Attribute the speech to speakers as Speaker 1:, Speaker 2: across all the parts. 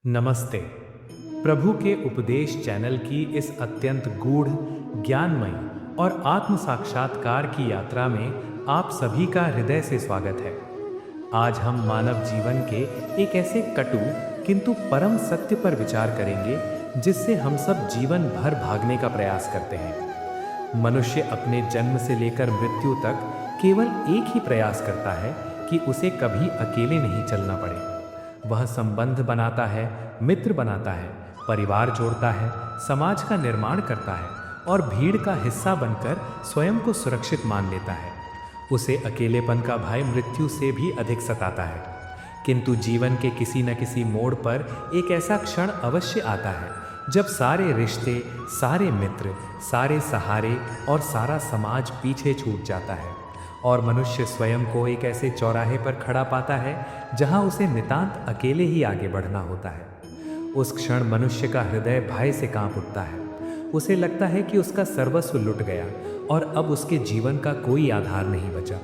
Speaker 1: नमस्ते। प्रभु के उपदेश चैनल की इस अत्यंत गूढ़, ज्ञानमयी और आत्म साक्षात्कार की यात्रा में आप सभी का हृदय से स्वागत है। आज हम मानव जीवन के एक ऐसे कटु किंतु परम सत्य पर विचार करेंगे जिससे हम सब जीवन भर भागने का प्रयास करते हैं। मनुष्य अपने जन्म से लेकर मृत्यु तक केवल एक ही प्रयास करता है कि उसे कभी अकेले नहीं चलना पड़े। वह संबंध बनाता है, मित्र बनाता है, परिवार जोड़ता है, समाज का निर्माण करता है और भीड़ का हिस्सा बनकर स्वयं को सुरक्षित मान लेता है। उसे अकेलेपन का भय मृत्यु से भी अधिक सताता है। किंतु जीवन के किसी न किसी मोड़ पर एक ऐसा क्षण अवश्य आता है जब सारे रिश्ते, सारे मित्र, सारे सहारे और सारा समाज पीछे छूट जाता है और मनुष्य स्वयं को एक ऐसे चौराहे पर खड़ा पाता है जहां उसे नितांत अकेले ही आगे बढ़ना होता है। उस क्षण मनुष्य का हृदय भय से कांप उठता है। उसे लगता है कि उसका सर्वस्व लुट गया और अब उसके जीवन का कोई आधार नहीं बचा।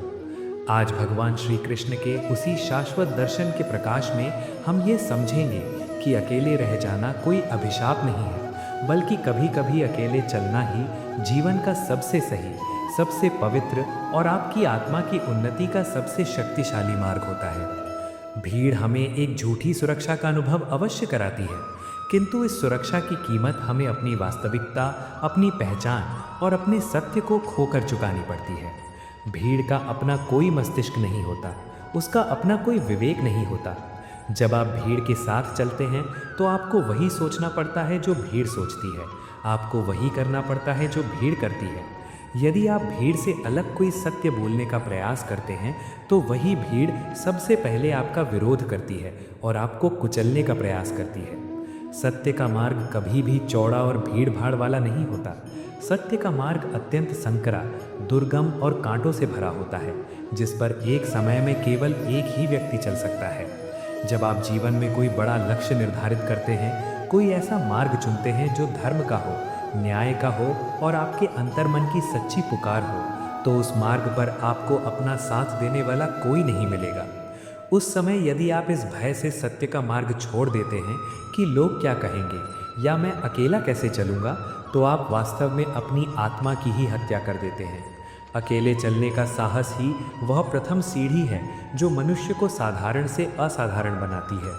Speaker 1: आज भगवान श्री कृष्ण के उसी शाश्वत दर्शन के प्रकाश में हम ये समझेंगे कि अकेले रह जाना कोई अभिशाप नहीं है, बल्कि कभी कभी अकेले चलना ही जीवन का सबसे सही, सबसे पवित्र और आपकी आत्मा की उन्नति का सबसे शक्तिशाली मार्ग होता है। भीड़ हमें एक झूठी सुरक्षा का अनुभव अवश्य कराती है, किंतु इस सुरक्षा की कीमत हमें अपनी वास्तविकता, अपनी पहचान और अपने सत्य को खोकर चुकानी पड़ती है। भीड़ का अपना कोई मस्तिष्क नहीं होता, उसका अपना कोई विवेक नहीं होता। जब आप भीड़ के साथ चलते हैं तो आपको वही सोचना पड़ता है जो भीड़ सोचती है, आपको वही करना पड़ता है जो भीड़ करती है। यदि आप भीड़ से अलग कोई सत्य बोलने का प्रयास करते हैं तो वही भीड़ सबसे पहले आपका विरोध करती है और आपको कुचलने का प्रयास करती है। सत्य का मार्ग कभी भी चौड़ा और भीड़ भाड़ वाला नहीं होता। सत्य का मार्ग अत्यंत संकरा, दुर्गम और कांटों से भरा होता है, जिस पर एक समय में केवल एक ही व्यक्ति चल सकता है। जब आप जीवन में कोई बड़ा लक्ष्य निर्धारित करते हैं, कोई ऐसा मार्ग चुनते हैं जो धर्म का हो, न्याय का हो और आपके अंतर्मन की सच्ची पुकार हो, तो उस मार्ग पर आपको अपना साथ देने वाला कोई नहीं मिलेगा। उस समय यदि आप इस भय से सत्य का मार्ग छोड़ देते हैं कि लोग क्या कहेंगे या मैं अकेला कैसे चलूँगा, तो आप वास्तव में अपनी आत्मा की ही हत्या कर देते हैं। अकेले चलने का साहस ही वह प्रथम सीढ़ी है जो मनुष्य को साधारण से असाधारण बनाती है।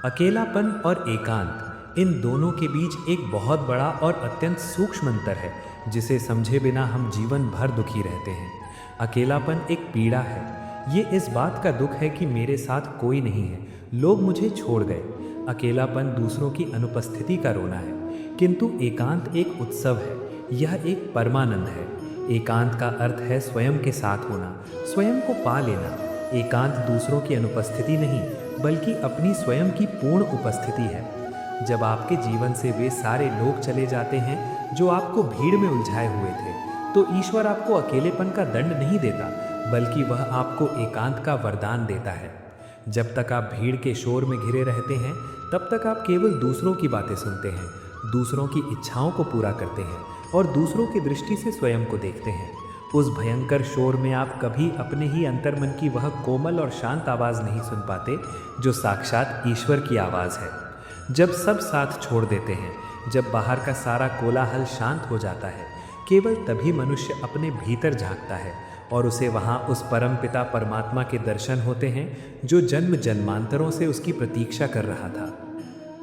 Speaker 1: अकेलापन और एकांत, इन दोनों के बीच एक बहुत बड़ा और अत्यंत सूक्ष्म अंतर है जिसे समझे बिना हम जीवन भर दुखी रहते हैं। अकेलापन एक पीड़ा है। ये इस बात का दुख है कि मेरे साथ कोई नहीं है, लोग मुझे छोड़ गए। अकेलापन दूसरों की अनुपस्थिति का रोना है। किंतु एकांत एक उत्सव है, यह एक परमानंद है। एकांत का अर्थ है स्वयं के साथ होना, स्वयं को पा लेना। एकांत दूसरों की अनुपस्थिति नहीं, बल्कि अपनी स्वयं की पूर्ण उपस्थिति है। जब आपके जीवन से वे सारे लोग चले जाते हैं जो आपको भीड़ में उलझाए हुए थे, तो ईश्वर आपको अकेलेपन का दंड नहीं देता, बल्कि वह आपको एकांत का वरदान देता है। जब तक आप भीड़ के शोर में घिरे रहते हैं, तब तक आप केवल दूसरों की बातें सुनते हैं, दूसरों की इच्छाओं को पूरा करते हैं और दूसरों की दृष्टि से स्वयं को देखते हैं। उस भयंकर शोर में आप कभी अपने ही अंतर्मन की वह कोमल और शांत आवाज़ नहीं सुन पाते जो साक्षात ईश्वर की आवाज़ है। जब सब साथ छोड़ देते हैं, जब बाहर का सारा कोलाहल शांत हो जाता है, केवल तभी मनुष्य अपने भीतर झांकता है और उसे वहाँ उस परम पिता परमात्मा के दर्शन होते हैं जो जन्म जन्मांतरों से उसकी प्रतीक्षा कर रहा था।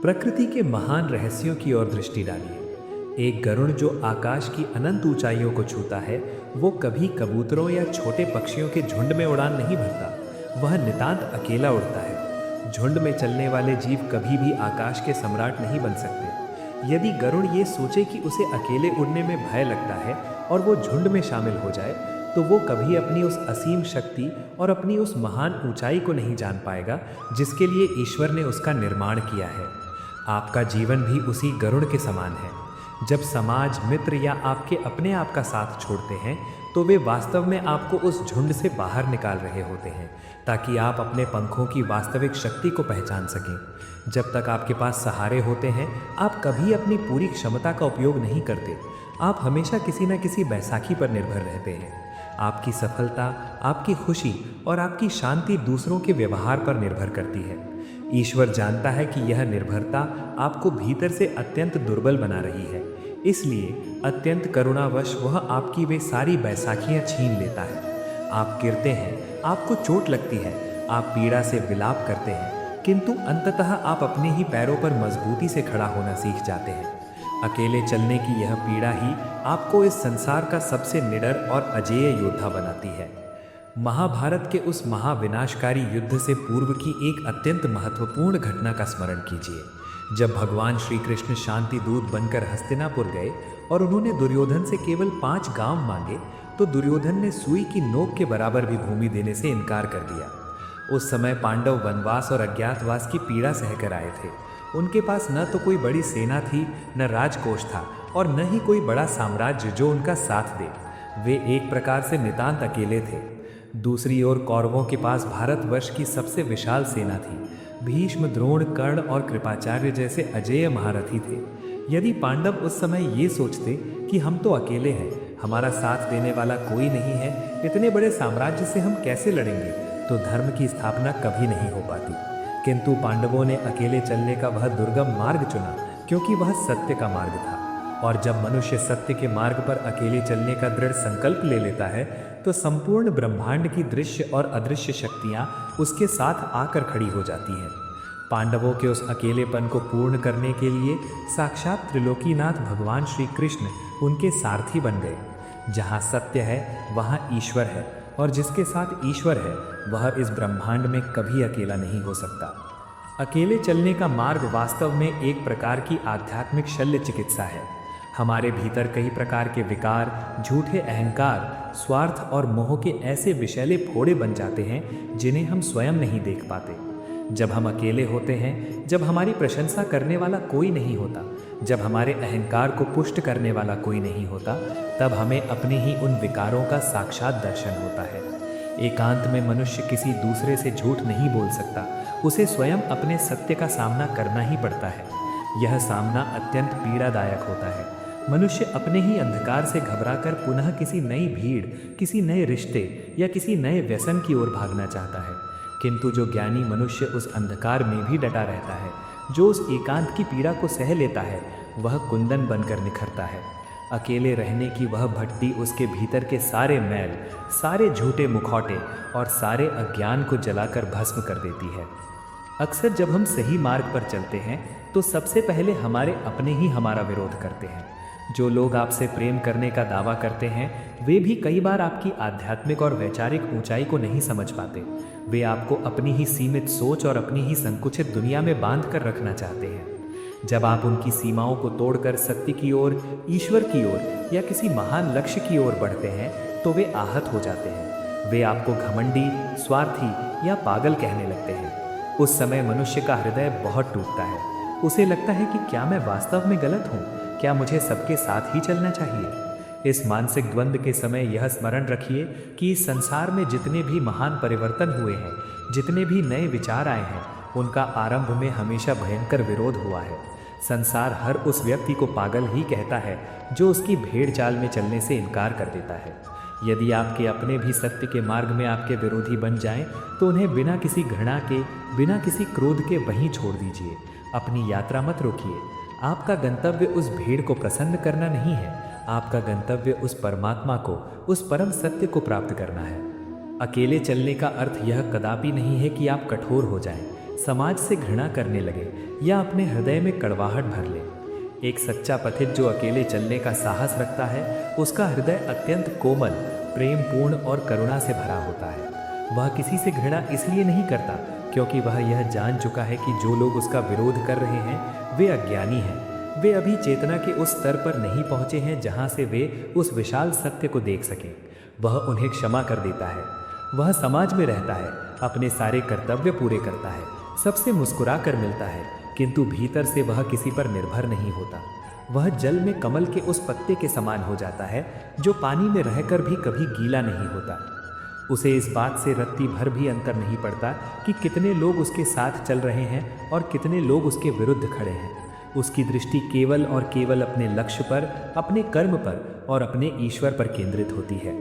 Speaker 1: प्रकृति के महान रहस्यों की ओर दृष्टि डालिए। एक गरुड़ जो आकाश की अनंत ऊंचाइयों को छूता है, वो कभी कबूतरों या छोटे पक्षियों के झुंड में उड़ान नहीं भरता, वह नितांत अकेला उड़ता है। झुंड में चलने वाले जीव कभी भी आकाश के सम्राट नहीं बन सकते। यदि गरुड़ ये सोचे कि उसे अकेले उड़ने में भय लगता है और वो झुंड में शामिल हो जाए, तो वो कभी अपनी उस असीम शक्ति और अपनी उस महान ऊंचाई को नहीं जान पाएगा जिसके लिए ईश्वर ने उसका निर्माण किया है। आपका जीवन भी उसी गरुड़ के समान है। जब समाज, मित्र या आपके अपने आप का साथ छोड़ते हैं, तो वे वास्तव में आपको उस झुंड से बाहर निकाल रहे होते हैं ताकि आप अपने पंखों की वास्तविक शक्ति को पहचान सकें। जब तक आपके पास सहारे होते हैं, आप कभी अपनी पूरी क्षमता का उपयोग नहीं करते। आप हमेशा किसी न किसी बैसाखी पर निर्भर रहते हैं। आपकी सफलता, आपकी खुशी और आपकी शांति दूसरों के व्यवहार पर निर्भर करती है। ईश्वर जानता है कि यह निर्भरता आपको भीतर से अत्यंत दुर्बल बना रही है, इसलिए अत्यंत करुणावश वह आपकी वे सारी बैसाखियां छीन लेता है। आप गिरते हैं, आपको चोट लगती है, आप पीड़ा से विलाप करते हैं, किंतु अंततः आप अपने ही पैरों पर मजबूती से खड़ा होना सीख जाते हैं। अकेले चलने की यह पीड़ा ही आपको इस संसार का सबसे निडर और अजेय योद्धा बनाती है। महाभारत के उस महाविनाशकारी युद्ध से पूर्व की एक अत्यंत महत्वपूर्ण घटना का स्मरण कीजिए। जब भगवान श्री कृष्ण शांति दूत बनकर हस्तिनापुर गए और उन्होंने दुर्योधन से केवल 5 गांव मांगे, तो दुर्योधन ने सुई की नोक के बराबर भी भूमि देने से इनकार कर दिया। उस समय पांडव वनवास और अज्ञातवास की पीड़ा सहकर आए थे। उनके पास न तो कोई बड़ी सेना थी, न राजकोष था, और न ही कोई बड़ा साम्राज्य जो उनका साथ दे। वे एक प्रकार से नितांत अकेले थे। दूसरी ओर कौरवों के पास भारतवर्ष की सबसे विशाल सेना थी। भीष्म, द्रोण, कर्ण और कृपाचार्य जैसे अजेय महारथी थे। यदि पांडव उस समय ये सोचते कि हम तो अकेले हैं, हमारा साथ देने वाला कोई नहीं है, इतने बड़े साम्राज्य से हम कैसे लड़ेंगे, तो धर्म की स्थापना कभी नहीं हो पाती। किंतु पांडवों ने अकेले चलने का वह दुर्गम मार्ग चुना, क्योंकि वह सत्य का मार्ग था। और जब मनुष्य सत्य के मार्ग पर अकेले चलने का दृढ़ संकल्प ले लेता है, तो संपूर्ण ब्रह्मांड की दृश्य और अदृश्य शक्तियां उसके साथ आकर खड़ी हो जाती हैं। पांडवों के उस अकेलेपन को पूर्ण करने के लिए साक्षात त्रिलोकीनाथ भगवान श्री कृष्ण उनके सारथी बन गए। जहाँ सत्य है वहाँ ईश्वर है, और जिसके साथ ईश्वर है वह इस ब्रह्मांड में कभी अकेला नहीं हो सकता। अकेले चलने का मार्ग वास्तव में एक प्रकार की आध्यात्मिक शल्य चिकित्सा है। हमारे भीतर कई प्रकार के विकार, झूठे अहंकार, स्वार्थ और मोह के ऐसे विषैले फोड़े बन जाते हैं जिन्हें हम स्वयं नहीं देख पाते। जब हम अकेले होते हैं, जब हमारी प्रशंसा करने वाला कोई नहीं होता, जब हमारे अहंकार को पुष्ट करने वाला कोई नहीं होता, तब हमें अपने ही उन विकारों का साक्षात दर्शन होता है। एकांत में मनुष्य किसी दूसरे से झूठ नहीं बोल सकता, उसे स्वयं अपने सत्य का सामना करना ही पड़ता है। यह सामना अत्यंत पीड़ादायक होता है। मनुष्य अपने ही अंधकार से घबराकर पुनः किसी नई भीड़, किसी नए रिश्ते या किसी नए व्यसन की ओर भागना चाहता है। किंतु जो ज्ञानी मनुष्य उस अंधकार में भी डटा रहता है, जो उस एकांत की पीड़ा को सह लेता है, वह कुंदन बनकर निखरता है। अकेले रहने की वह भट्टी उसके भीतर के सारे मैल, सारे झूठे मुखौटे और सारे अज्ञान को जलाकर भस्म कर देती है। अक्सर जब हम सही मार्ग पर चलते हैं, तो सबसे पहले हमारे अपने ही हमारा विरोध करते हैं। जो लोग आपसे प्रेम करने का दावा करते हैं, वे भी कई बार आपकी आध्यात्मिक और वैचारिक ऊंचाई को नहीं समझ पाते। वे आपको अपनी ही सीमित सोच और अपनी ही संकुचित दुनिया में बांध कर रखना चाहते हैं। जब आप उनकी सीमाओं को तोड़कर सत्य की ओर, ईश्वर की ओर या किसी महान लक्ष्य की ओर बढ़ते हैं, तो वे आहत हो जाते हैं। वे आपको घमंडी, स्वार्थी या पागल कहने लगते हैं। उस समय मनुष्य का हृदय बहुत टूटता है। उसे लगता है कि क्या मैं वास्तव में गलत हूँ? क्या मुझे सबके साथ ही चलना चाहिए? इस मानसिक द्वंद्व के समय यह स्मरण रखिए कि इस संसार में जितने भी महान परिवर्तन हुए हैं, जितने भी नए विचार आए हैं, उनका आरंभ में हमेशा भयंकर विरोध हुआ है। संसार हर उस व्यक्ति को पागल ही कहता है जो उसकी भेड़ चाल में चलने से इनकार कर देता है। यदि आपके अपने भी सत्य के मार्ग में आपके विरोधी बन जाएं, तो उन्हें बिना किसी घृणा के, बिना किसी क्रोध के वहीं छोड़ दीजिए। अपनी यात्रा मत रोकिए। आपका गंतव्य उस भेड़ को प्रसन्न करना नहीं है, आपका गंतव्य उस परमात्मा को, उस परम सत्य को प्राप्त करना है। अकेले चलने का अर्थ यह कदापि नहीं है कि आप कठोर हो जाएं, समाज से घृणा करने लगे या अपने हृदय में कड़वाहट भर लें। एक सच्चा पथित जो अकेले चलने का साहस रखता है, उसका हृदय अत्यंत कोमल, प्रेमपूर्ण और करुणा से भरा होता है। वह किसी से घृणा इसलिए नहीं करता क्योंकि वह यह जान चुका है कि जो लोग उसका विरोध कर रहे हैं वे अज्ञानी हैं। वे अभी चेतना के उस स्तर पर नहीं पहुँचे हैं जहाँ से वे उस विशाल सत्य को देख सकें। वह उन्हें क्षमा कर देता है। वह समाज में रहता है, अपने सारे कर्तव्य पूरे करता है, सबसे मुस्कुरा कर मिलता है, किंतु भीतर से वह किसी पर निर्भर नहीं होता। वह जल में कमल के उस पत्ते के समान हो जाता है जो पानी में रहकर भी कभी गीला नहीं होता। उसे इस बात से रत्ती भर भी अंतर नहीं पड़ता कि कितने लोग उसके साथ चल रहे हैं और कितने लोग उसके विरुद्ध खड़े हैं। उसकी दृष्टि केवल और केवल अपने लक्ष्य पर, अपने कर्म पर और अपने ईश्वर पर केंद्रित होती है।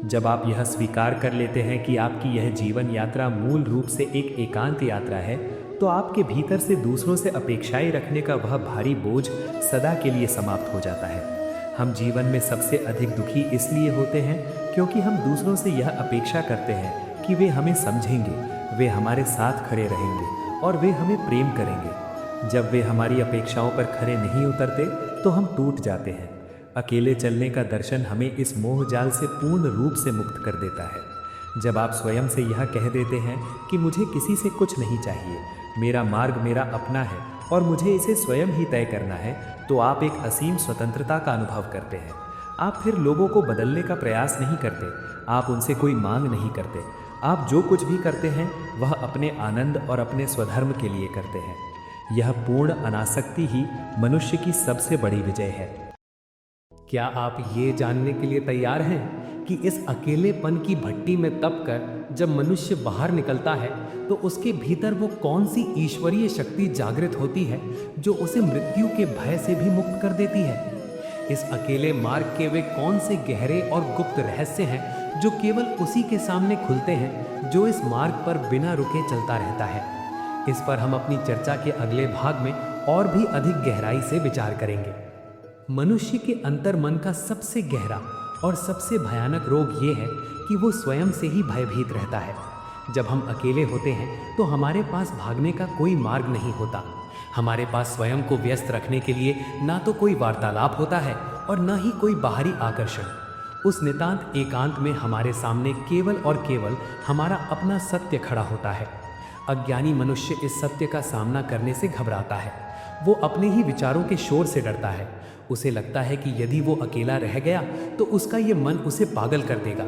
Speaker 1: जब आप यह स्वीकार कर लेते हैं कि आपकी यह जीवन यात्रा मूल रूप से एक एकांत यात्रा है, तो आपके भीतर से दूसरों से अपेक्षाएं रखने का वह भारी बोझ सदा के लिए समाप्त हो जाता है। हम जीवन में सबसे अधिक दुखी इसलिए होते हैं क्योंकि हम दूसरों से यह अपेक्षा करते हैं कि वे हमें समझेंगे, वे हमारे साथ खड़े रहेंगे और वे हमें प्रेम करेंगे। जब वे हमारी अपेक्षाओं पर खरे नहीं उतरते तो हम टूट जाते हैं। अकेले चलने का दर्शन हमें इस मोह जाल से पूर्ण रूप से मुक्त कर देता है। जब आप स्वयं से यह कह देते हैं कि मुझे किसी से कुछ नहीं चाहिए, मेरा मार्ग मेरा अपना है और मुझे इसे स्वयं ही तय करना है, तो आप एक असीम स्वतंत्रता का अनुभव करते हैं। आप फिर लोगों को बदलने का प्रयास नहीं करते, आप उनसे कोई मांग नहीं करते। आप जो कुछ भी करते हैं वह अपने आनंद और अपने स्वधर्म के लिए करते हैं। यह पूर्ण अनासक्ति ही मनुष्य की सबसे बड़ी विजय है। क्या आप ये जानने के लिए तैयार हैं कि इस अकेलेपन की भट्टी में तप कर जब मनुष्य बाहर निकलता है तो उसके भीतर वो कौन सी ईश्वरीय शक्ति जागृत होती है जो उसे मृत्यु के भय से भी मुक्त कर देती है? इस अकेले मार्ग के वे कौन से गहरे और गुप्त रहस्य हैं जो केवल उसी के सामने खुलते हैं जो इस मार्ग पर बिना रुके चलता रहता है? इस पर हम अपनी चर्चा के अगले भाग में और भी अधिक गहराई से विचार करेंगे। मनुष्य के अंतर मन का सबसे गहरा और सबसे भयानक रोग ये है कि वो स्वयं से ही भयभीत रहता है। जब हम अकेले होते हैं तो हमारे पास भागने का कोई मार्ग नहीं होता। हमारे पास स्वयं को व्यस्त रखने के लिए ना तो कोई वार्तालाप होता है और न ही कोई बाहरी आकर्षण। उस नितांत एकांत में हमारे सामने केवल और केवल हमारा अपना सत्य खड़ा होता है। अज्ञानी मनुष्य इस सत्य का सामना करने से घबराता है। वो अपने ही विचारों के शोर से डरता है। उसे लगता है कि यदि वो अकेला रह गया तो उसका ये मन उसे पागल कर देगा।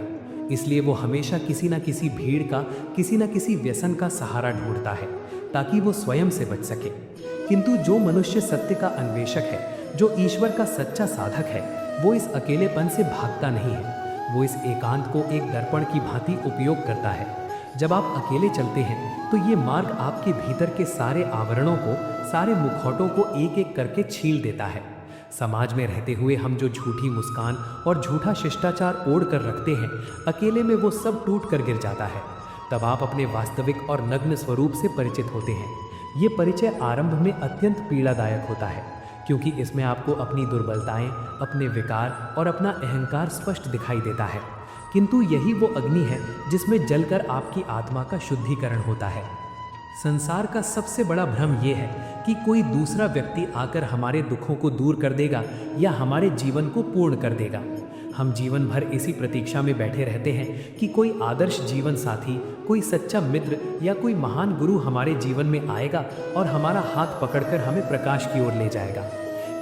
Speaker 1: इसलिए वो हमेशा किसी न किसी भीड़ का, किसी न किसी व्यसन का सहारा ढूंढता है ताकि वो स्वयं से बच सके। किंतु जो मनुष्य सत्य का अन्वेषक है, जो ईश्वर का सच्चा साधक है, वो इस अकेलेपन से भागता नहीं है। वो इस एकांत को एक दर्पण की भांति उपयोग करता है। जब आप अकेले चलते हैं तो ये मार्ग आपके भीतर के सारे आवरणों को, सारे मुखौटों को एक एक करके छील देता है। समाज में रहते हुए हम जो झूठी मुस्कान और झूठा शिष्टाचार ओढ़ कर रखते हैं, अकेले में वो सब टूट कर गिर जाता है। तब आप अपने वास्तविक और नग्न स्वरूप से परिचित होते हैं। ये परिचय आरंभ में अत्यंत पीड़ादायक होता है क्योंकि इसमें आपको अपनी दुर्बलताएं, अपने विकार और अपना अहंकार स्पष्ट दिखाई देता है। किंतु यही वो अग्नि है जिसमें जलकर आपकी आत्मा का शुद्धिकरण होता है। संसार का सबसे बड़ा भ्रम यह है कि कोई दूसरा व्यक्ति आकर हमारे दुखों को दूर कर देगा या हमारे जीवन को पूर्ण कर देगा। हम जीवन भर इसी प्रतीक्षा में बैठे रहते हैं कि कोई आदर्श जीवन साथी, कोई सच्चा मित्र या कोई महान गुरु हमारे जीवन में आएगा और हमारा हाथ पकड़कर हमें प्रकाश की ओर ले जाएगा।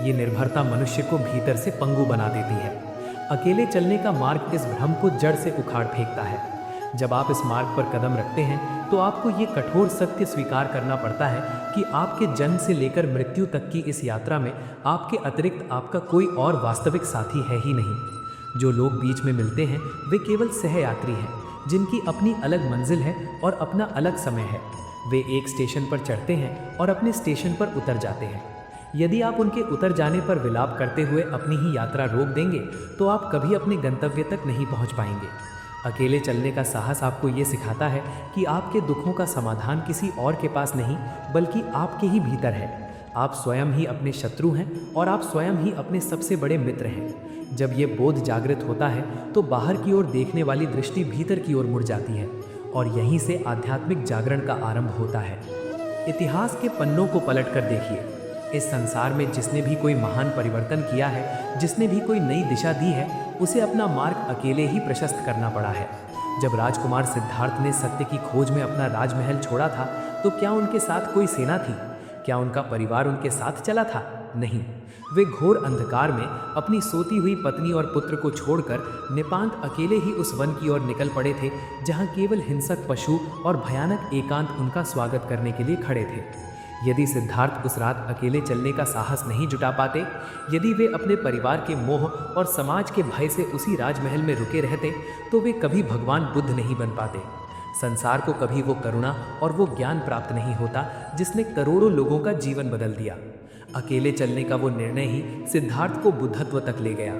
Speaker 1: ये निर्भरता मनुष्य को भीतर से पंगु बना देती है। अकेले चलने का मार्ग इस भ्रम को जड़ से उखाड़ फेंकता है। जब आप इस मार्ग पर कदम रखते हैं तो आपको ये कठोर सत्य स्वीकार करना पड़ता है कि आपके जन्म से लेकर मृत्यु तक की इस यात्रा में आपके अतिरिक्त आपका कोई और वास्तविक साथी है ही नहीं। जो लोग बीच में मिलते हैं वे केवल सहयात्री हैं, जिनकी अपनी अलग मंजिल है और अपना अलग समय है। वे एक स्टेशन पर चढ़ते हैं और अपने स्टेशन पर उतर जाते हैं। यदि आप उनके उतर जाने पर विलाप करते हुए अपनी ही यात्रा रोक देंगे तो आप कभी अपने गंतव्य तक नहीं पहुंच पाएंगे। अकेले चलने का साहस आपको ये सिखाता है कि आपके दुखों का समाधान किसी और के पास नहीं बल्कि आपके ही भीतर है। आप स्वयं ही अपने शत्रु हैं और आप स्वयं ही अपने सबसे बड़े मित्र हैं। जब ये बोध जागृत होता है तो बाहर की ओर देखने वाली दृष्टि भीतर की ओर मुड़ जाती है और यहीं से आध्यात्मिक जागरण का आरंभ होता है। इतिहास के पन्नों को पलट कर देखिए। इस संसार में जिसने भी कोई महान परिवर्तन किया है, जिसने भी कोई नई दिशा दी है, उसे अपना मार्ग अकेले ही प्रशस्त करना पड़ा है। जब राजकुमार सिद्धार्थ ने सत्य की खोज में अपना राजमहल छोड़ा था तो क्या उनके साथ कोई सेना थी? क्या उनका परिवार उनके साथ चला था? नहीं। वे घोर अंधकार में अपनी सोती हुई पत्नी और पुत्र को छोड़कर निपांत अकेले ही उस वन की ओर निकल पड़े थे जहां केवल हिंसक पशु और भयानक एकांत उनका स्वागत करने के लिए खड़े थे। यदि सिद्धार्थ उस रात अकेले चलने का साहस नहीं जुटा पाते, यदि वे अपने परिवार के मोह और समाज के भय से उसी राजमहल में रुके रहते, तो वे कभी भगवान बुद्ध नहीं बन पाते। संसार को कभी वो करुणा और वो ज्ञान प्राप्त नहीं होता जिसने करोड़ों लोगों का जीवन बदल दिया। अकेले चलने का वो निर्णय ही सिद्धार्थ को बुद्धत्व तक ले गया।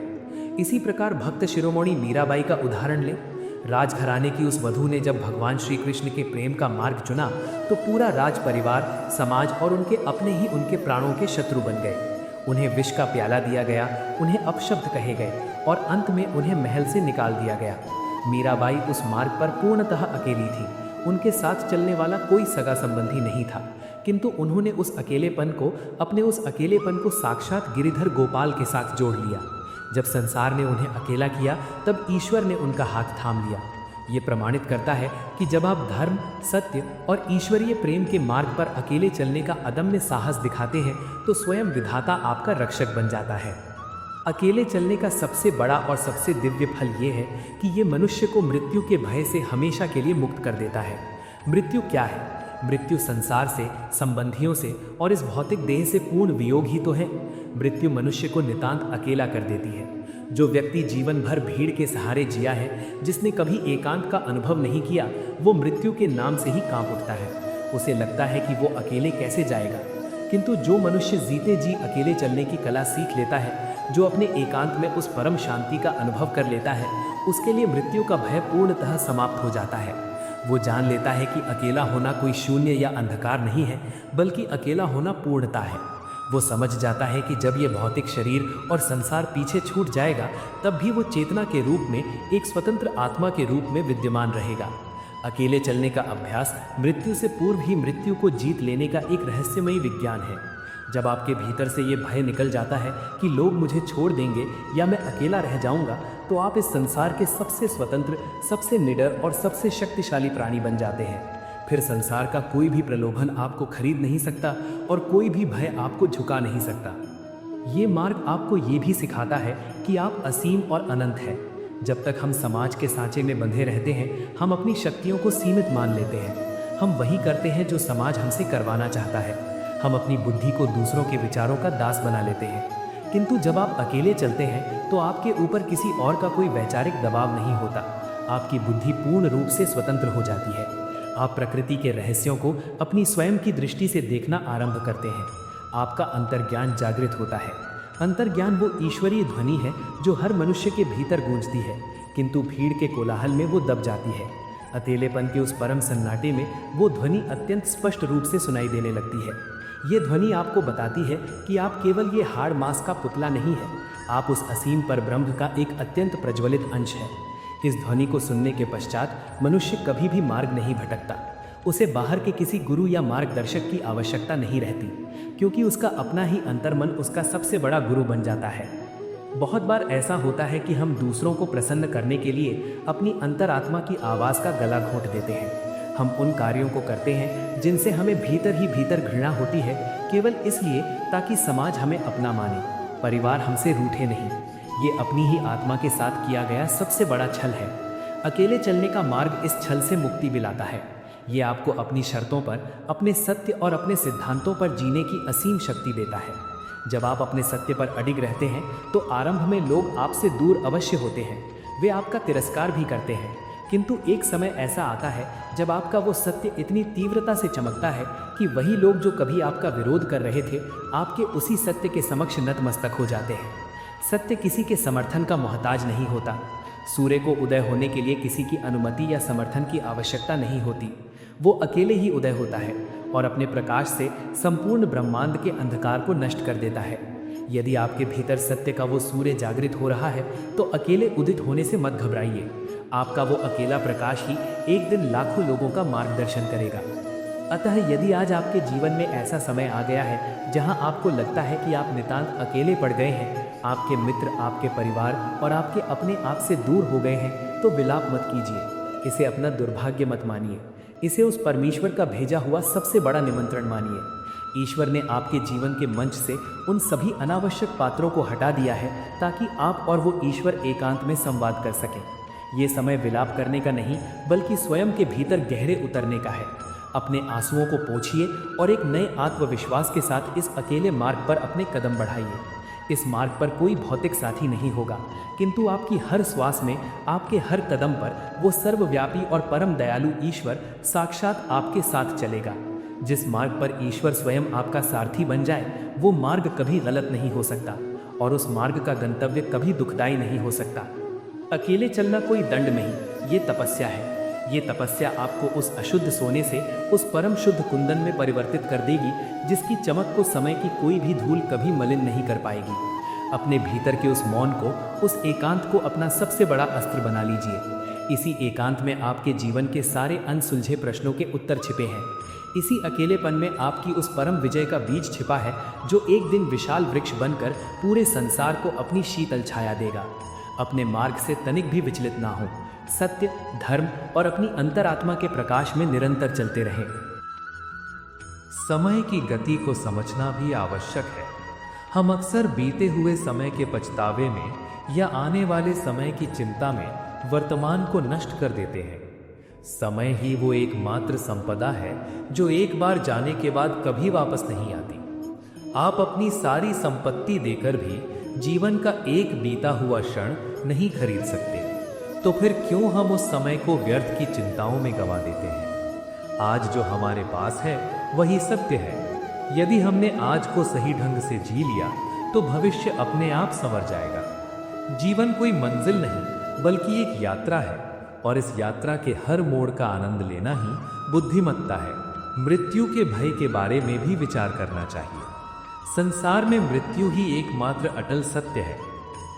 Speaker 1: इसी प्रकार भक्त शिरोमणि मीराबाई का उदाहरण लें।
Speaker 2: राजघराने की उस वधू ने जब भगवान श्री कृष्ण के प्रेम का मार्ग चुना तो पूरा राज परिवार, समाज और उनके अपने ही उनके प्राणों के शत्रु बन गए। उन्हें विष का प्याला दिया गया, उन्हें अपशब्द कहे गए और अंत में उन्हें महल से निकाल दिया गया। मीराबाई उस मार्ग पर पूर्णतः अकेली थी। उनके साथ चलने वाला कोई सगा संबंधी नहीं था, किंतु उन्होंने उस अकेलेपन को साक्षात गिरिधर गोपाल के साथ जोड़ लिया। जब संसार ने उन्हें अकेला किया तब ईश्वर ने उनका हाथ थाम लिया। ये प्रमाणित करता है कि जब आप धर्म, सत्य और ईश्वरीय प्रेम के मार्ग पर अकेले चलने का अदम्य साहस दिखाते हैं तो स्वयं विधाता आपका रक्षक बन जाता है। अकेले चलने का सबसे बड़ा और सबसे दिव्य फल ये है कि ये मनुष्य को मृत्यु के भय से हमेशा के लिए मुक्त कर देता है। मृत्यु क्या है? मृत्यु संसार से, संबंधियों से और इस भौतिक देह से पूर्ण वियोग ही तो है। मृत्यु मनुष्य को नितांत अकेला कर देती है। जो व्यक्ति जीवन भर भीड़ के सहारे जिया है, जिसने कभी एकांत का अनुभव नहीं किया, वो मृत्यु के नाम से ही कांप उठता है। उसे लगता है कि वो अकेले कैसे जाएगा। किंतु जो मनुष्य जीते जी अकेले चलने की कला सीख लेता है, जो अपने एकांत में उस परम शांति का अनुभव कर लेता है, उसके लिए मृत्यु का भय पूर्णतः समाप्त हो जाता है। वो जान लेता है कि अकेला होना कोई शून्य या अंधकार नहीं है, बल्कि अकेला होना पूर्णता है। वो समझ जाता है कि जब ये भौतिक शरीर और संसार पीछे छूट जाएगा, तब भी वो चेतना के रूप में एक स्वतंत्र आत्मा के रूप में विद्यमान रहेगा। अकेले चलने का अभ्यास मृत्यु से पूर्व ही मृत्यु को जीत लेने का एक रहस्यमयी विज्ञान है। जब आपके भीतर से ये भय निकल जाता है कि लोग मुझे छोड़ देंगे या मैं अकेला रह जाऊंगा, तो आप इस संसार के सबसे स्वतंत्र, सबसे निडर और सबसे शक्तिशाली प्राणी बन जाते हैं। फिर संसार का कोई भी प्रलोभन आपको खरीद नहीं सकता और कोई भी भय आपको झुका नहीं सकता। ये मार्ग आपको ये भी सिखाता है कि आप असीम और अनंत हैं। जब तक हम समाज के सांचे में बंधे रहते हैं, हम अपनी शक्तियों को सीमित मान लेते हैं। हम वही करते हैं जो समाज हमसे करवाना चाहता है। हम अपनी बुद्धि को दूसरों के विचारों का दास बना लेते हैं। किंतु जब आप अकेले चलते हैं तो आपके ऊपर किसी और का कोई वैचारिक दबाव नहीं होता। आपकी बुद्धि पूर्ण रूप से स्वतंत्र हो जाती है। आप प्रकृति के रहस्यों को अपनी स्वयं की दृष्टि से देखना आरंभ करते हैं। आपका अंतर्ज्ञान जागृत होता है। अंतर्ज्ञान वो ईश्वरीय ध्वनि है जो हर मनुष्य के भीतर गूंजती है, किंतु भीड़ के कोलाहल में वो दब जाती है। अकेलेपन के उस परम सन्नाटे में वो ध्वनि अत्यंत स्पष्ट रूप से सुनाई देने लगती है। ये ध्वनि आपको बताती है कि आप केवल ये हाड़ मांस का पुतला नहीं है, आप उस असीम पर ब्रह्म का एक अत्यंत प्रज्वलित अंश है। इस ध्वनि को सुनने के पश्चात मनुष्य कभी भी मार्ग नहीं भटकता। उसे बाहर के किसी गुरु या मार्गदर्शक की आवश्यकता नहीं रहती, क्योंकि उसका अपना ही अंतर्मन उसका सबसे बड़ा गुरु बन जाता है। बहुत बार ऐसा होता है कि हम दूसरों को प्रसन्न करने के लिए अपनी अंतरात्मा की आवाज़ का गला घोंट देते हैं। हम उन कार्यों को करते हैं जिनसे हमें भीतर ही भीतर घृणा होती है, केवल इसलिए ताकि समाज हमें अपना माने, परिवार हमसे रूठे नहीं। ये अपनी ही आत्मा के साथ किया गया सबसे बड़ा छल है। अकेले चलने का मार्ग इस छल से मुक्ति दिलाता है। ये आपको अपनी शर्तों पर, अपने सत्य और अपने सिद्धांतों पर जीने की असीम शक्ति देता है। जब आप अपने सत्य पर अडिग रहते हैं तो आरंभ में लोग आपसे दूर अवश्य होते हैं, वे आपका तिरस्कार भी करते हैं। किंतु एक समय ऐसा आता है जब आपका वो सत्य इतनी तीव्रता से चमकता है कि वही लोग जो कभी आपका विरोध कर रहे थे, आपके उसी सत्य के समक्ष नतमस्तक हो जाते हैं। सत्य किसी के समर्थन का मोहताज नहीं होता। सूर्य को उदय होने के लिए किसी की अनुमति या समर्थन की आवश्यकता नहीं होती। वो अकेले ही उदय होता है और अपने प्रकाश से संपूर्ण ब्रह्मांड के अंधकार को नष्ट कर देता है। यदि आपके भीतर सत्य का वो सूर्य जागृत हो रहा है तो अकेले उदित होने से मत घबराइए। आपका वो अकेला प्रकाश ही एक दिन लाखों लोगों का मार्गदर्शन करेगा। अतः यदि आज आपके जीवन में ऐसा समय आ गया है जहां आपको लगता है कि आप नितांत अकेले पड़ गए हैं, आपके मित्र, आपके परिवार और आपके अपने आप से दूर हो गए हैं, तो विलाप मत कीजिए। इसे अपना दुर्भाग्य मत मानिए। इसे उस परमेश्वर का भेजा हुआ सबसे बड़ा निमंत्रण मानिए। ईश्वर ने आपके जीवन के मंच से उन सभी अनावश्यक पात्रों को हटा दिया है ताकि आप और वो ईश्वर एकांत में संवाद कर सकें। ये समय विलाप करने का नहीं, बल्कि स्वयं के भीतर गहरे उतरने का है। अपने आंसुओं को पोंछिए और एक नए आत्मविश्वास के साथ इस अकेले मार्ग पर अपने कदम बढ़ाइए। इस मार्ग पर कोई भौतिक साथी नहीं होगा, किंतु आपकी हर श्वास में, आपके हर कदम पर वो सर्वव्यापी और परम दयालु ईश्वर साक्षात आपके साथ चलेगा। जिस मार्ग पर ईश्वर स्वयं आपका सारथी बन जाए, वो मार्ग कभी गलत नहीं हो सकता और उस मार्ग का गंतव्य कभी दुखदाई नहीं हो सकता। अकेले चलना कोई दंड नहीं, ये तपस्या है। ये तपस्या आपको उस अशुद्ध सोने से उस परम शुद्ध कुंदन में परिवर्तित कर देगी, जिसकी चमक को समय की कोई भी धूल कभी मलिन नहीं कर पाएगी। अपने भीतर के उस मौन को, उस एकांत को अपना सबसे बड़ा अस्त्र बना लीजिए। इसी एकांत में आपके जीवन के सारे अनसुलझे प्रश्नों के उत्तर छिपे हैं। इसी अकेलेपन में आपकी उस परम विजय का बीज छिपा है, जो एक दिन विशाल वृक्ष बनकर पूरे संसार को अपनी शीतल छाया देगा। अपने मार्ग से तनिक भी विचलित ना हो, सत्य, धर्म और अपनी अंतरात्मा के प्रकाश में निरंतर चलते रहें।
Speaker 1: समय की गति को समझना भी आवश्यक है। हम अक्सर बीते हुए समय के पछतावे में या आने वाले समय की चिंता में वर्तमान को नष्ट कर देते हैं। समय ही वो एकमात्र संपदा है जो एक बार जाने के बाद कभी वापस नहीं आती। आप अपनी सारी संपत्ति देकर भी जीवन का एक बीता हुआ क्षण नहीं खरीद सकते, तो फिर क्यों हम उस समय को व्यर्थ की चिंताओं में गंवा देते हैं। आज जो हमारे पास है वही सत्य है। यदि हमने आज को सही ढंग से जी लिया तो भविष्य अपने आप संवर जाएगा। जीवन कोई मंजिल नहीं बल्कि एक यात्रा है, और इस यात्रा के हर मोड़ का आनंद लेना ही बुद्धिमत्ता है। मृत्यु के भय के बारे में भी विचार करना चाहिए। संसार में मृत्यु ही एकमात्र अटल सत्य है,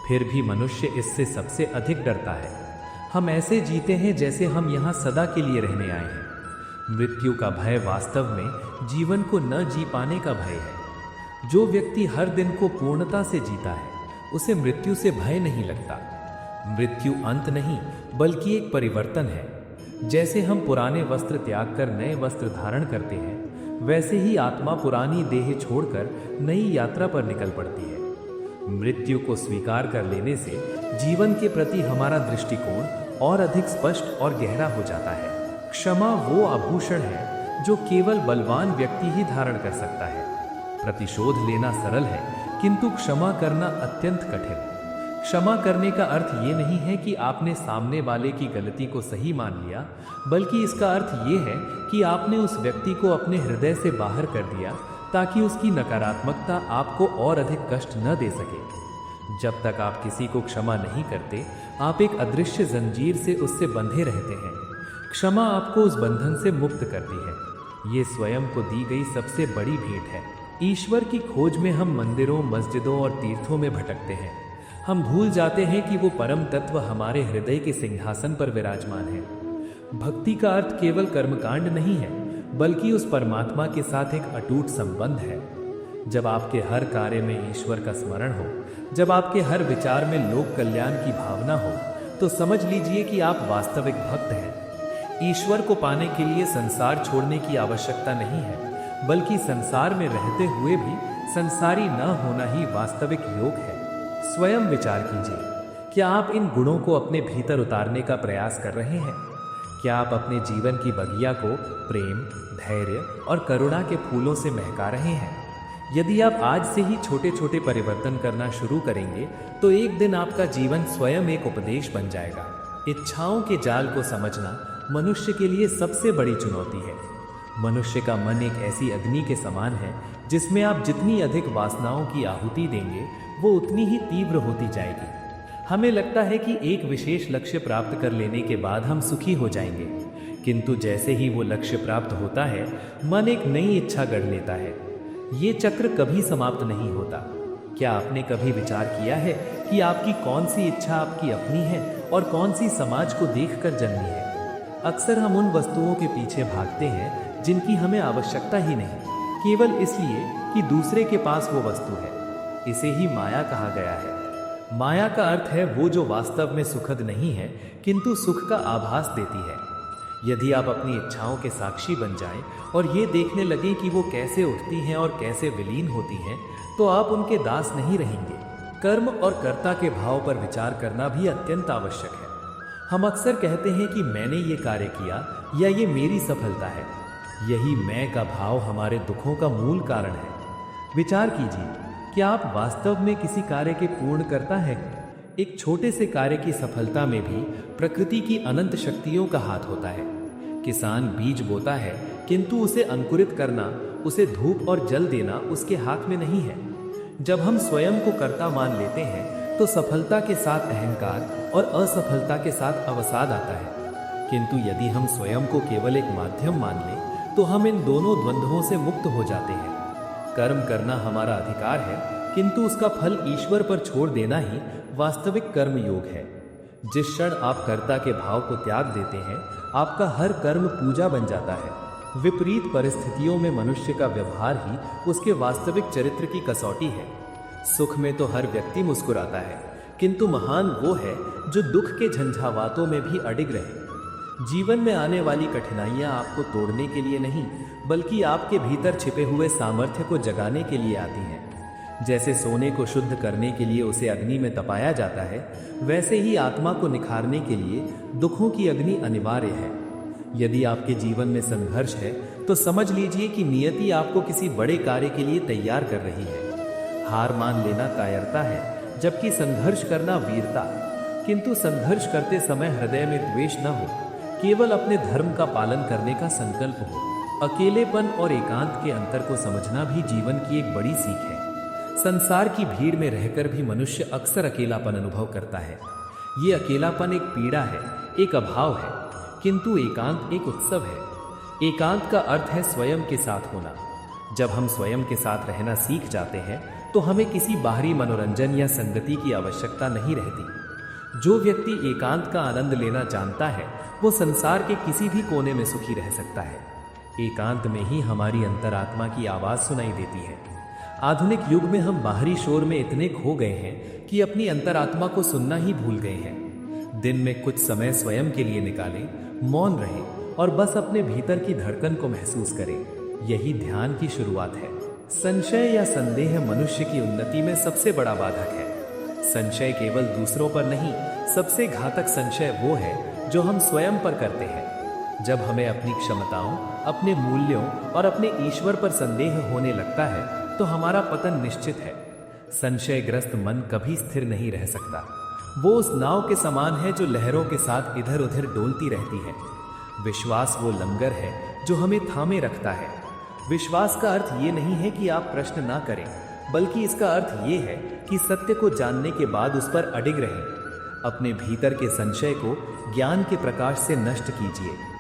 Speaker 1: फिर भी मनुष्य इससे सबसे अधिक डरता है। हम ऐसे जीते हैं जैसे हम यहाँ सदा के लिए रहने आए हैं। मृत्यु का भय वास्तव में जीवन को न जी पाने का भय है। जो व्यक्ति हर दिन को पूर्णता से जीता है, उसे मृत्यु से भय नहीं लगता। मृत्यु अंत नहीं बल्कि एक परिवर्तन है। जैसे हम पुराने वस्त्र त्याग कर नए वस्त्र धारण करते हैं, वैसे ही आत्मा पुरानी देह छोड़कर नई यात्रा पर निकल पड़ती है। मृत्यु को स्वीकार कर लेने से जीवन के प्रति हमारा दृष्टिकोण और अधिक स्पष्ट और गहरा हो जाता है। क्षमा वो आभूषण है जो केवल बलवान व्यक्ति ही धारण कर सकता है। प्रतिशोध लेना सरल है, किंतु क्षमा करना अत्यंत कठिन। क्षमा करने का अर्थ ये नहीं है कि आपने सामने वाले की गलती को सही मान लिया, बल्कि इसका अर्थ ये है कि आपने उस व्यक्ति को अपने हृदय से बाहर कर दिया ताकि उसकी नकारात्मकता आपको और अधिक कष्ट न दे सके। जब तक आप किसी को क्षमा नहीं करते, आप एक अदृश्य जंजीर से उससे बंधे रहते हैं। क्षमा आपको उस बंधन से मुक्त करती है। ये स्वयं को दी गई सबसे बड़ी भेंट है। ईश्वर की खोज में हम मंदिरों, मस्जिदों और तीर्थों में भटकते हैं। हम भूल जाते हैं कि वो परम तत्व हमारे हृदय के सिंहासन पर विराजमान है। भक्ति का अर्थ केवल कर्मकांड नहीं है, बल्कि उस परमात्मा के साथ एक अटूट संबंध है। जब आपके हर कार्य में ईश्वर का स्मरण हो, जब आपके हर विचार में लोक कल्याण की भावना हो, तो समझ लीजिए कि आप वास्तविक भक्त हैं। ईश्वर को पाने के लिए संसार छोड़ने की आवश्यकता नहीं है, बल्कि संसार में रहते हुए भी संसारी न होना ही वास्तविक योग है। स्वयं विचार कीजिए, क्या आप इन गुणों को अपने भीतर उतारने का प्रयास कर रहे हैं? क्या आप अपने जीवन की बगिया को प्रेम, धैर्य और करुणा के फूलों से महका रहे हैं? यदि आप आज से ही छोटे छोटे परिवर्तन करना शुरू करेंगे, तो एक दिन आपका जीवन स्वयं एक उपदेश बन जाएगा। इच्छाओं के जाल को समझना मनुष्य के लिए सबसे बड़ी चुनौती है। मनुष्य का मन एक ऐसी अग्नि के समान है, जिसमें आप जितनी अधिक वासनाओं की आहुति देंगे, वो उतनी ही तीव्र होती जाएगी। हमें लगता है कि एक विशेष लक्ष्य प्राप्त कर लेने के बाद हम सुखी हो जाएंगे, किंतु जैसे ही वो लक्ष्य प्राप्त होता है, मन एक नई इच्छा गढ़ लेता है। ये चक्र कभी समाप्त नहीं होता। क्या आपने कभी विचार किया है कि आपकी कौन सी इच्छा आपकी अपनी है और कौन सी समाज को देखकर जन्मी है? अक्सर हम उन वस्तुओं के पीछे भागते हैं जिनकी हमें आवश्यकता ही नहीं, केवल इसलिए कि दूसरे के पास वो वस्तु है। इसे ही माया कहा गया है। माया का अर्थ है वो जो वास्तव में सुखद नहीं है, किंतु सुख का आभास देती है। यदि आप अपनी इच्छाओं के साक्षी बन जाएं और ये देखने लगें कि वो कैसे उठती हैं और कैसे विलीन होती हैं, तो आप उनके दास नहीं रहेंगे। कर्म और कर्ता के भाव पर विचार करना भी अत्यंत आवश्यक है। हम अक्सर कहते हैं कि मैंने ये कार्य किया या ये मेरी सफलता है। यही मैं का भाव हमारे दुखों का मूल कारण है। विचार कीजिए, क्या आप वास्तव में किसी कार्य के पूर्ण करता है? एक छोटे से कार्य की सफलता में भी प्रकृति की अनंत शक्तियों का हाथ होता है। किसान बीज बोता है, किंतु उसे अंकुरित करना, उसे धूप और जल देना उसके हाथ में नहीं है। जब हम स्वयं को कर्ता मान लेते हैं,
Speaker 2: तो सफलता के साथ अहंकार और असफलता के साथ अवसाद आता है। किंतु यदि हम स्वयं को केवल एक माध्यम मान लें तो हम इन दोनों द्वंद्वों से मुक्त हो जाते हैं। कर्म करना हमारा अधिकार है, किंतु उसका फल ईश्वर पर छोड़ देना ही वास्तविक कर्म योग है। जिस क्षण आप कर्ता के भाव को त्याग देते हैं, आपका हर कर्म पूजा बन जाता है। विपरीत परिस्थितियों में मनुष्य का व्यवहार ही उसके वास्तविक चरित्र की कसौटी है। सुख में तो हर व्यक्ति मुस्कुराता है, किंतु महान वो है जो दुख के झंझावातों में भी अडिग रहे। जीवन में आने वाली कठिनाइयां आपको तोड़ने के लिए नहीं, बल्कि आपके भीतर छिपे हुए सामर्थ्य को जगाने के लिए आती हैं। जैसे सोने को शुद्ध करने के लिए उसे अग्नि में तपाया जाता है, वैसे ही आत्मा को निखारने के लिए दुखों की अग्नि अनिवार्य है। यदि आपके जीवन में संघर्ष है तो समझ लीजिए कि नियति आपको किसी बड़े कार्य के लिए तैयार कर रही है। हार मान लेना कायरता है, जबकि संघर्ष करना वीरता। किंतु संघर्ष करते समय हृदय में द्वेष न हो, केवल अपने धर्म का पालन करने का संकल्प हो। अकेलेपन और एकांत के अंतर को समझना भी जीवन की एक बड़ी सीख है। संसार की भीड़ में रहकर भी मनुष्य अक्सर अकेलापन अनुभव करता है। ये अकेलापन एक पीड़ा है, एक अभाव है, किंतु एकांत एक उत्सव है। एकांत का अर्थ है स्वयं के साथ होना। जब हम स्वयं के साथ रहना सीख जाते हैं तो हमें किसी बाहरी मनोरंजन या संगति की आवश्यकता नहीं रहती। जो व्यक्ति एकांत का आनंद लेना जानता है, वो संसार के किसी भी कोने में सुखी रह सकता है। एकांत में ही हमारी अंतरात्मा की आवाज सुनाई देती है। आधुनिक युग में हम बाहरी शोर में इतने खो गए हैं कि अपनी अंतरात्मा को सुनना ही भूल गए हैं। दिन में कुछ समय स्वयं के लिए निकालें, मौन रहें और बस अपने भीतर की धड़कन को महसूस करें। यही ध्यान की शुरुआत है। संशय या संदेह मनुष्य की उन्नति में सबसे बड़ा बाधक है। संशय केवल दूसरों पर नहीं, सबसे घातक संशय वो है जो हम स्वयं पर करते हैं। जब हमें अपनी क्षमताओं, अपने मूल्यों और अपने ईश्वर पर संदेह होने लगता है तो हमारा पतन निश्चित है। संशयग्रस्त मन कभी स्थिर नहीं रह सकता। वो उस नाव के समान है जो लहरों के साथ इधर उधर डोलती रहती है। विश्वास वो लंगर है जो हमें थामे रखता है। विश्वास का अर्थ ये नहीं है कि आप प्रश्न ना करें, बल्कि इसका अर्थ ये है कि सत्य को जानने के बाद उस पर अडिग रहें। अपने भीतर के संशय को ज्ञान के प्रकाश से नष्ट कीजिए।